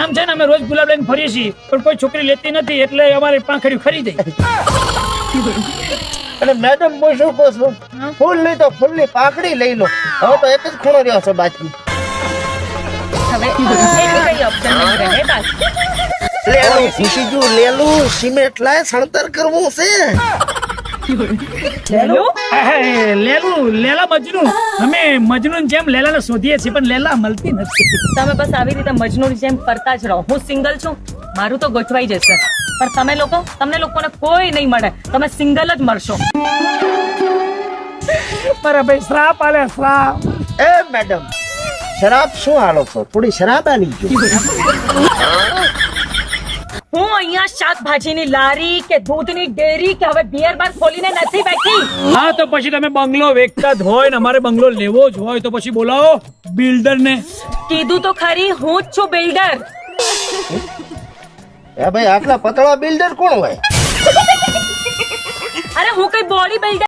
આમ છે ને અમે રોજ ગુલાબ લઈને ફરીએ છીએ પણ કોઈ છોકરી લેતી નથી એટલે અમારી પાંખડીઓ ખરી જાય. અને મેડમ હું શું કહું છું, ફૂલ નહીં તો ફૂલની પાંખડી લઈ લો. હવે તો એક જ ખૂણો રહ્યો છે બાકી. હવે એનું કઈ ઓપ્શન નહીં રહે બસ. લેલું ભૂસીજુ લેલું સિમેન્ટ લાય સણતર કરવું છે. લેલું? લેલા મજનુ અમે મજનુ જેમ લેલાને શોધીએ છીએ પણ લેલા મળતી નથી. તમે બસ આવી રીતે મજનૂની જેમ ફરતા જ રહો. હું સિંગલ છું, મારું તો ગોઠવાઈ જશે. પણ તમને લોકોને કોઈ નહીં મળે, તમે સિંગલ જ મળશો. મારા ભાઈ શ્રાપ આલે શ્રાપ. એ મેડમ શરાબ શું હાલો છો? થોડી શરાબ આલી જો. હું અહીંયા શાકભાજીની લારી કે દૂધની ડેરી કે હવે બિયર બાર ખોલીને નથી બેઠી. હા તો પછી તમે બંગલો વેચતા જ હોય ને અમારે બંગલો લેવો જ હોય તો પછી બોલાવો બિલ્ડર ને. કીધું તો ખરી, હું જ છું બિલ્ડર. એ ભાઈ આટલા પતળા બિલ્ડર કોણ હોય? અરે હું કઈ બોડી બિલ્ડર